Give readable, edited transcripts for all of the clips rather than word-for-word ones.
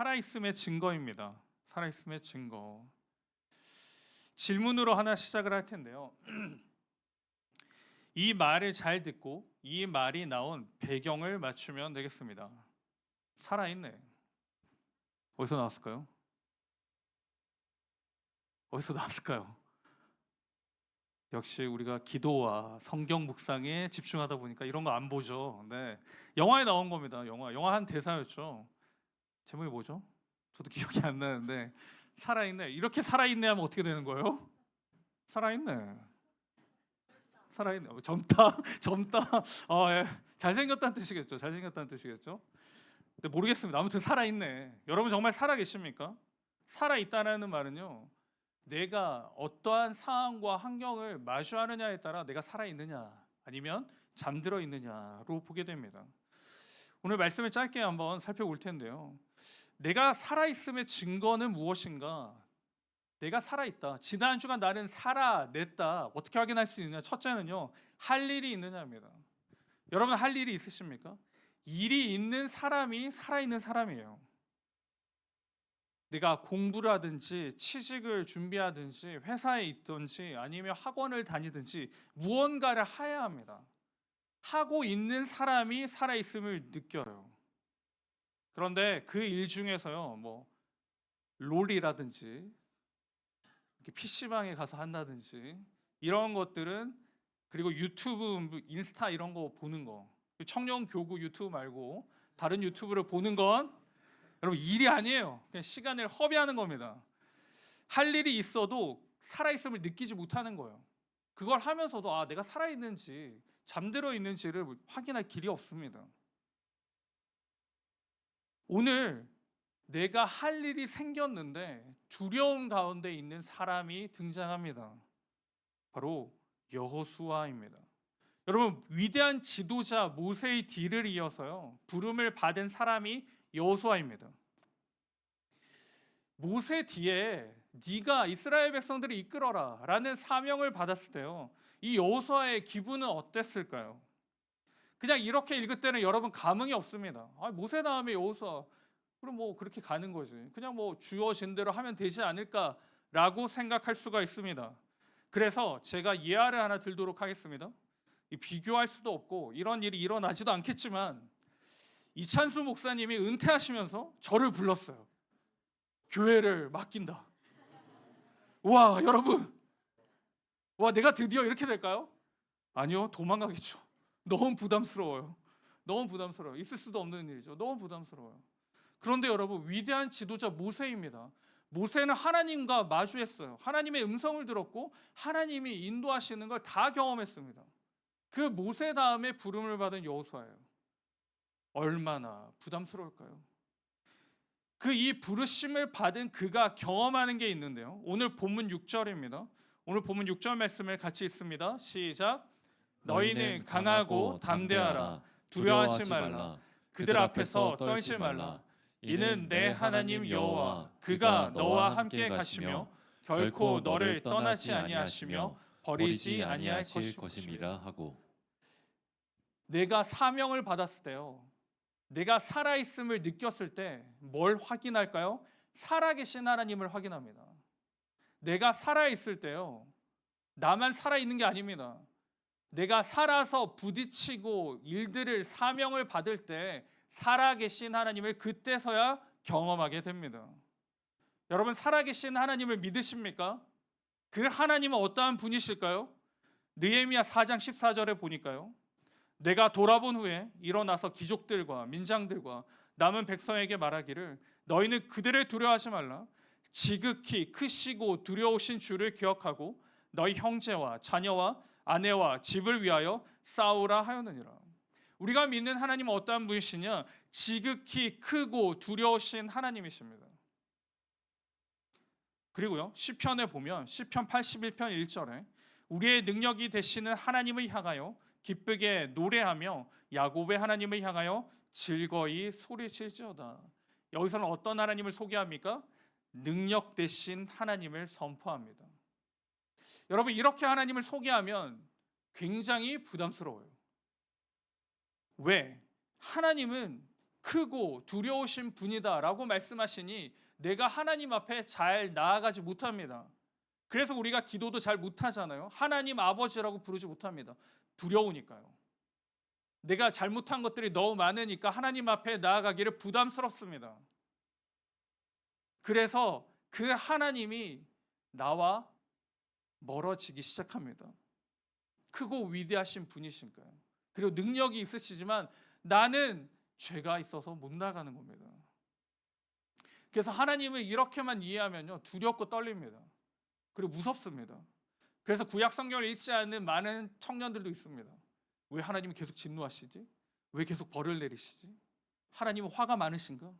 살아있음의 증거입니다. 살아있음의 증거. 질문으로 하나 시작을 할 텐데요. 이 말을 잘 듣고 이 말이 나온 배경을 맞추면 되겠습니다. 살아있네. 어디서 나왔을까요? 어디서 나왔을까요? 역시 우리가 기도와 성경 묵상에 집중하다 보니까 이런 거 안 보죠. 네, 영화에 나온 겁니다. 영화 한 대사였죠. 제목이 뭐죠? 저도 기억이 안 나는데 살아있네. 이렇게 살아있네 하면 어떻게 되는 거예요? 살아있네. 살아있네. 젊다, 젊다. 예. 잘생겼다는 뜻이겠죠. 잘생겼다는 뜻이겠죠. 근데 모르겠습니다. 아무튼 살아있네. 여러분 정말 살아계십니까? 살아있다라는 말은요, 내가 어떠한 상황과 환경을 마주하느냐에 따라 내가 살아있느냐 아니면 잠들어 있느냐로 보게 됩니다. 오늘 말씀을 짧게 한번 살펴볼 텐데요. 내가 살아있음의 증거는 무엇인가? 내가 살아있다. 지난 주간 나는 살아냈다. 어떻게 확인할 수 있느냐? 첫째는요, 할 일이 있느냐입니다. 여러분 할 일이 있으십니까? 일이 있는 사람이 살아있는 사람이에요. 내가 공부를 하든지 취직을 준비하든지 회사에 있든지 아니면 학원을 다니든지 무언가를 해야 합니다. 하고 있는 사람이 살아있음을 느껴요. 그런데 그 일 중에서요, 뭐 롤이라든지 PC방에 가서 한다든지 이런 것들은, 그리고 유튜브, 인스타 이런 거 보는 거, 청년 교구 유튜브 말고 다른 유튜브를 보는 건 여러분 일이 아니에요. 그냥 시간을 허비하는 겁니다. 할 일이 있어도 살아있음을 느끼지 못하는 거예요. 그걸 하면서도 내가 살아있는지 잠들어 있는지를 확인할 길이 없습니다. 오늘 내가 할 일이 생겼는데 두려움 가운데 있는 사람이 등장합니다. 바로 여호수아입니다. 여러분 위대한 지도자 모세의 뒤를 이어서요, 부름을 받은 사람이 여호수아입니다. 모세 뒤에 네가 이스라엘 백성들을 이끌어라 라는 사명을 받았을 때요, 이 여호수아의 기분은 어땠을까요? 그냥 이렇게 읽을 때는 여러분 감흥이 없습니다. 모세 다음에 여호수아, 그럼 뭐 그렇게 가는 거지. 그냥 뭐 주어진 대로 하면 되지 않을까라고 생각할 수가 있습니다. 그래서 제가 예화를 하나 들도록 하겠습니다. 비교할 수도 없고 이런 일이 일어나지도 않겠지만, 이찬수 목사님이 은퇴하시면서 저를 불렀어요. 교회를 맡긴다. 와, 여러분, 내가 드디어 이렇게 될까요? 아니요, 도망가겠죠. 너무 부담스러워요. 너무 부담스러워요. 있을 수도 없는 일이죠. 너무 부담스러워요. 그런데 여러분, 위대한 지도자 모세입니다. 모세는 하나님과 마주했어요. 하나님의 음성을 들었고 하나님이 인도하시는 걸 다 경험했습니다. 그 모세 다음에 부름을 받은 여호수아예요. 얼마나 부담스러울까요? 그 이 부르심을 받은 그가 경험하는 게 있는데요. 오늘 본문 6절입니다. 오늘 본문 6절 말씀을 같이 읽습니다. 시작. 너희는 강하고 담대하라. 두려워하지 말라. 그들 앞에서 떨지 말라. 이는 내 하나님 여호와 그가 너와 함께 가시며 결코 너를 떠나지 아니하시며 버리지 아니하실 것임이라 하고. 내가 사명을 받았을 때요, 내가 살아있음을 느꼈을 때 뭘 확인할까요? 살아계신 하나님을 확인합니다. 내가 살아있을 때요, 나만 살아있는 게 아닙니다. 내가 살아서 부딪히고 일들을 사명을 받을 때 살아계신 하나님을 그때서야 경험하게 됩니다. 여러분 살아계신 하나님을 믿으십니까? 그 하나님은 어떠한 분이실까요? 느헤미야 4장 14절에 보니까요, 내가 돌아본 후에 일어나서 귀족들과 민장들과 남은 백성에게 말하기를 너희는 그들을 두려워하지 말라. 지극히 크시고 두려우신 주를 기억하고 너희 형제와 자녀와 아내와 집을 위하여 싸우라 하였느니라. 우리가 믿는 하나님은 어떠한 분이시냐? 지극히 크고 두려우신 하나님이십니다. 그리고요, 시편에 보면 시편 81편 1절에 우리의 능력이 되시는 하나님을 향하여 기쁘게 노래하며 야곱의 하나님을 향하여 즐거이 소리칠지어다. 여기서는 어떤 하나님을 소개합니까? 능력 되신 하나님을 선포합니다. 여러분 이렇게 하나님을 소개하면 굉장히 부담스러워요. 왜? 하나님은 크고 두려우신 분이다라고 말씀하시니 내가 하나님 앞에 잘 나아가지 못합니다. 그래서 우리가 기도도 잘 못하잖아요. 하나님 아버지라고 부르지 못합니다. 두려우니까요. 내가 잘못한 것들이 너무 많으니까 하나님 앞에 나아가기를 부담스럽습니다. 그래서 그 하나님이 나와 멀어지기 시작합니다. 크고 위대하신 분이신가요? 그리고 능력이 있으시지만 나는 죄가 있어서 못 나가는 겁니다. 그래서 하나님을 이렇게만 이해하면요, 두렵고 떨립니다. 그리고 무섭습니다. 그래서 구약 성경을 읽지 않는 많은 청년들도 있습니다. 왜 하나님이 계속 진노하시지? 왜 계속 벌을 내리시지? 하나님은 화가 많으신가?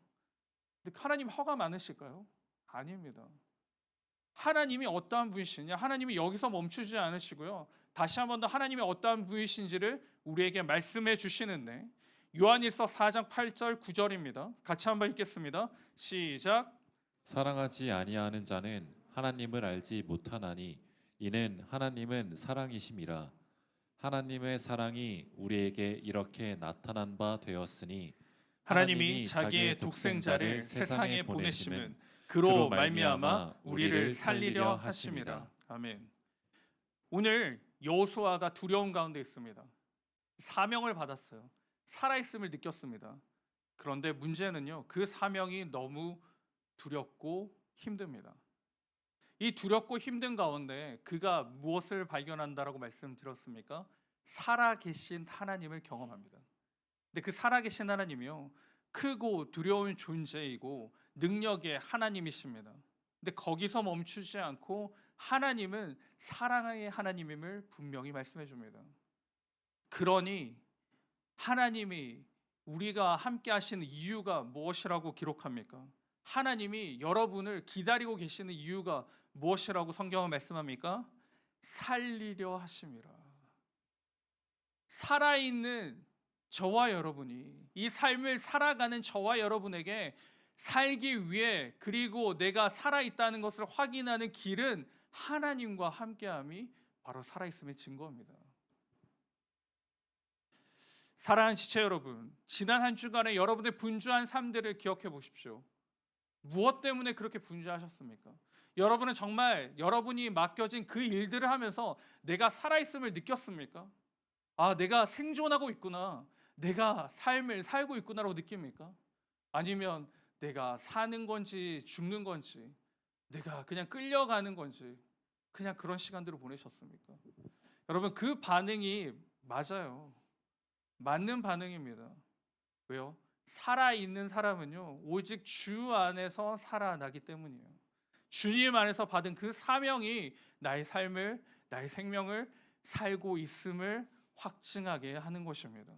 근데 하나님 화가 많으실까요? 아닙니다. 하나님이 어떠한 분이시냐? 하나님이 여기서 멈추지 않으시고요. 다시 한 번 더 하나님이 어떠한 분이신지를 우리에게 말씀해 주시는데, 요한일서 4장 8절 9절입니다. 같이 한번 읽겠습니다. 시작. 사랑하지 아니하는 자는 하나님을 알지 못하나니 이는 하나님은 사랑이심이라. 하나님의 사랑이 우리에게 이렇게 나타난 바 되었으니 하나님이 자기의 독생자를 세상에 보내심은 그로 말미암아 우리를 살리려 하심이라. 아멘. 오늘 여호수아가 두려움 가운데 있습니다. 사명을 받았어요. 살아있음을 느꼈습니다. 그런데 문제는요, 그 사명이 너무 두렵고 힘듭니다. 이 두렵고 힘든 가운데 그가 무엇을 발견한다라고 말씀드렸습니까? 살아계신 하나님을 경험합니다. 근데 그 살아계신 하나님이요, 크고 두려운 존재이고 능력의 하나님이십니다. 근데 거기서 멈추지 않고 하나님은 사랑의 하나님임을 분명히 말씀해 줍니다. 그러니 하나님이 우리가 함께 하시는 이유가 무엇이라고 기록합니까? 하나님이 여러분을 기다리고 계시는 이유가 무엇이라고 성경은 말씀합니까? 살리려 하심이라. 살아있는 저와 여러분이, 이 삶을 살아가는 저와 여러분에게 살기 위해, 그리고 내가 살아있다는 것을 확인하는 길은 하나님과 함께함이 바로 살아있음의 증거입니다. 사랑하는 지체 여러분, 지난 한 주간에 여러분의 분주한 삶들을 기억해 보십시오. 무엇 때문에 그렇게 분주하셨습니까? 여러분은 정말 여러분이 맡겨진 그 일들을 하면서 내가 살아있음을 느꼈습니까? 아, 내가 생존하고 있구나, 내가 삶을 살고 있구나라고 느낍니까? 아니면 내가 사는 건지 죽는 건지, 내가 그냥 끌려가는 건지, 그냥 그런 시간들을 보내셨습니까? 여러분, 그 반응이 맞아요. 맞는 반응입니다. 왜요? 살아있는 사람은요, 오직 주 안에서 살아나기 때문이에요. 주님 안에서 받은 그 사명이 나의 삶을, 나의 생명을 살고 있음을 확증하게 하는 것입니다.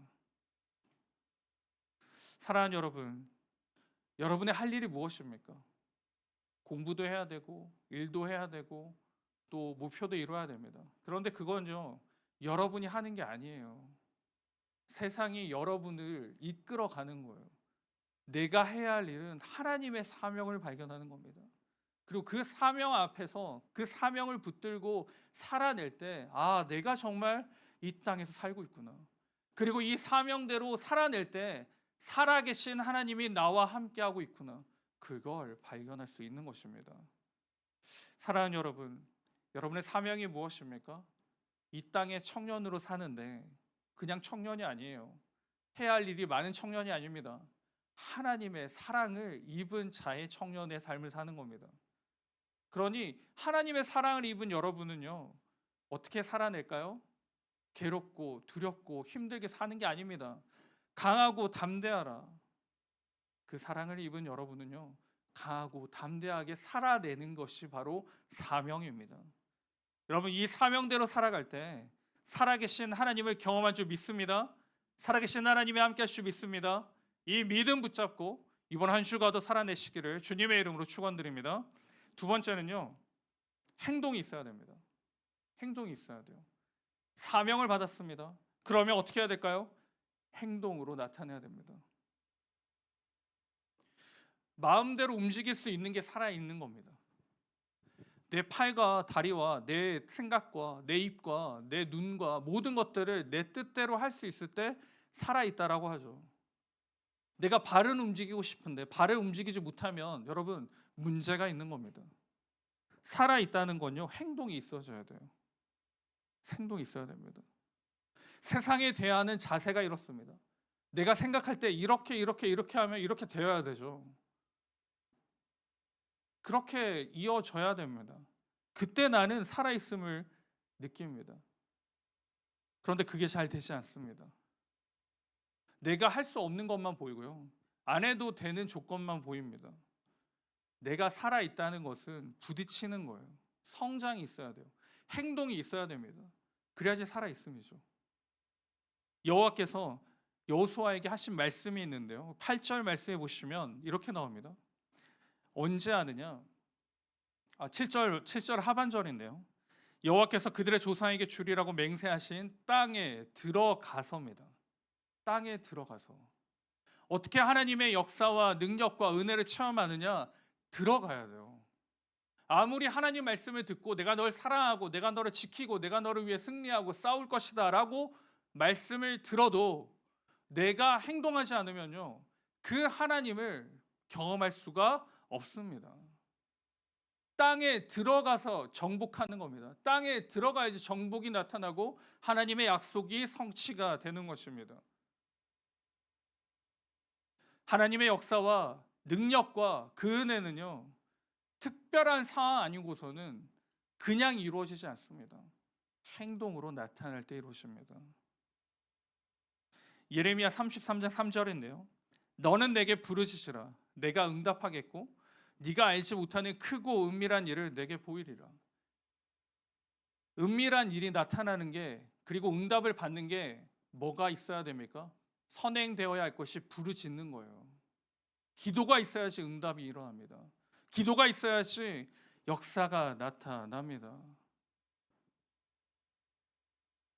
사랑하는 여러분, 여러분의 할 일이 무엇입니까? 공부도 해야 되고 일도 해야 되고 또 목표도 이루어야 됩니다. 그런데 그건요, 여러분이 하는 게 아니에요. 세상이 여러분을 이끌어가는 거예요. 내가 해야 할 일은 하나님의 사명을 발견하는 겁니다. 그리고 그 사명 앞에서 그 사명을 붙들고 살아낼 때, 아, 내가 정말 이 땅에서 살고 있구나. 그리고 이 사명대로 살아낼 때 살아계신 하나님이 나와 함께하고 있구나. 그걸 발견할 수 있는 것입니다. 사랑하는 여러분, 여러분의 사명이 무엇입니까? 이 땅의 청년으로 사는데 그냥 청년이 아니에요. 해야 할 일이 많은 청년이 아닙니다. 하나님의 사랑을 입은 자의 청년의 삶을 사는 겁니다. 그러니 하나님의 사랑을 입은 여러분은요, 어떻게 살아낼까요? 괴롭고 두렵고 힘들게 사는 게 아닙니다. 강하고 담대하라. 그 사랑을 입은 여러분은요, 강하고 담대하게 살아내는 것이 바로 사명입니다. 여러분, 이 사명대로 살아갈 때 살아계신 하나님을 경험한 줄 믿습니다. 살아계신 하나님이 함께 하실 줄 믿습니다. 이 믿음 붙잡고 이번 한 주가도 살아내시기를 주님의 이름으로 축원드립니다. 두 번째는요, 행동이 있어야 됩니다. 행동이 있어야 돼요. 사명을 받았습니다. 그러면 어떻게 해야 될까요? 행동으로 나타내야 됩니다. 마음대로 움직일 수 있는 게 살아있는 겁니다. 내 팔과 다리와 내 생각과 내 입과 내 눈과 모든 것들을 내 뜻대로 할 수 있을 때 살아있다라고 하죠. 내가 발은 움직이고 싶은데 발을 움직이지 못하면 여러분 문제가 있는 겁니다. 살아 있다는 건요 행동이 있어져야 돼요. 행동이 있어야 됩니다. 세상에 대하는 자세가 이렇습니다. 내가 생각할 때 이렇게 하면 이렇게 되어야 되죠. 그렇게 이어져야 됩니다. 그때 나는 살아있음을 느낍니다. 그런데 그게 잘 되지 않습니다. 내가 할 수 없는 것만 보이고요. 안 해도 되는 조건만 보입니다. 내가 살아있다는 것은 부딪히는 거예요. 성장이 있어야 돼요. 행동이 있어야 됩니다. 그래야지 살아있음이죠. 여호와께서 여호수아에게 하신 말씀이 있는데요. 8절 말씀해 보시면 이렇게 나옵니다. 언제 하느냐? 7절 하반절인데요. 여호와께서 그들의 조상에게 주리라고 맹세하신 땅에 들어가서입니다. 땅에 들어가서. 어떻게 하나님의 역사와 능력과 은혜를 체험하느냐? 들어가야 돼요. 아무리 하나님 말씀을 듣고 내가 널 사랑하고 내가 너를 지키고 내가 너를 위해 승리하고 싸울 것이다 라고 말씀을 들어도 내가 행동하지 않으면요 그 하나님을 경험할 수가 없습니다. 땅에 들어가서 정복하는 겁니다. 땅에 들어가야지 정복이 나타나고 하나님의 약속이 성취가 되는 것입니다. 하나님의 역사와 능력과 그 은혜는요 특별한 상황 아니고서는 그냥 이루어지지 않습니다. 행동으로 나타날 때 이루어집니다. 예레미야 33장 3절인데요. 너는 내게 부르짖으라 내가 응답하겠고 네가 알지 못하는 크고 은밀한 일을 내게 보이리라. 은밀한 일이 나타나는 게 그리고 응답을 받는 게 뭐가 있어야 됩니까? 선행되어야 할 것이 부르짖는 거예요. 기도가 있어야지 응답이 일어납니다. 기도가 있어야지 역사가 나타납니다.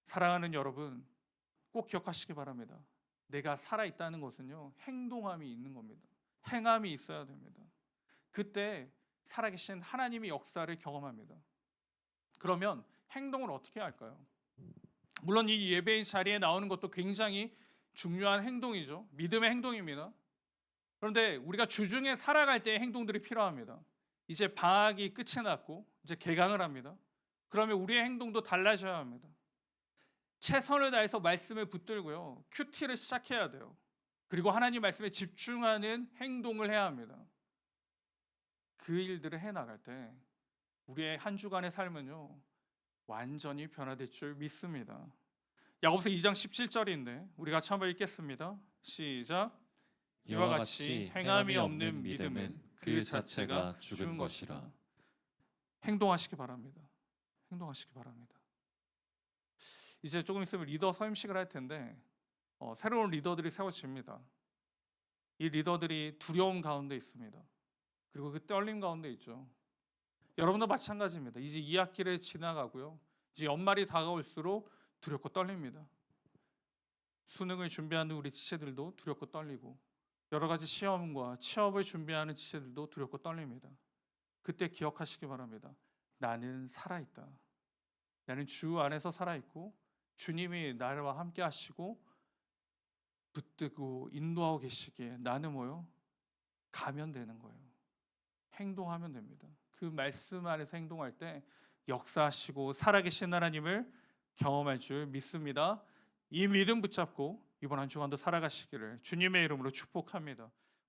사랑하는 여러분, 꼭 기억하시기 바랍니다. 내가 살아있다는 것은요, 행동함이 있는 겁니다. 행함이 있어야 됩니다. 그때 살아계신 하나님의 역사를 경험합니다. 그러면 행동을 어떻게 할까요? 물론 이 예배의 자리에 나오는 것도 굉장히 중요한 행동이죠. 믿음의 행동입니다. 그런데 우리가 주중에 살아갈 때의 행동들이 필요합니다. 이제 방학이 끝이 났고 이제 개강을 합니다. 그러면 우리의 행동도 달라져야 합니다. 최선을 다해서 말씀을 붙들고요. 큐티를 시작해야 돼요. 그리고 하나님 말씀에 집중하는 행동을 해야 합니다. 그 일들을 해나갈 때 우리의 한 주간의 삶은요. 완전히 변화될 줄 믿습니다. 야고보서 2장 17절인데 우리 같이 한번 읽겠습니다. 시작. 이와 같이 행함이 없는 믿음은 그 자체가 죽은 것이라. 행동하시기 바랍니다. 행동하시기 바랍니다. 이제 조금 있으면 리더 서임식을 할 텐데 새로운 리더들이 세워집니다. 이 리더들이 두려움 가운데 있습니다. 그리고 그 떨림 가운데 있죠. 여러분도 마찬가지입니다. 이제 2학기를 지나가고요. 이제 연말이 다가올수록 두렵고 떨립니다. 수능을 준비하는 우리 지체들도 두렵고 떨리고 여러 가지 시험과 취업을 준비하는 지체들도 두렵고 떨립니다. 그때 기억하시기 바랍니다. 나는 살아있다. 나는 주 안에서 살아있고 주님이 나와 함께 하시고 붙들고 인도하고 계시기에 나는 뭐요? 가면 되는 거예요. 행동하면 됩니다. 그 말씀 안에서 행동할 때 역사하시고 살아계신 하나님을 경험할 줄 믿습니다. 이 믿음 붙잡고 이번 한 주간도 살아가시기를 주님의 이름으로 축복합니다.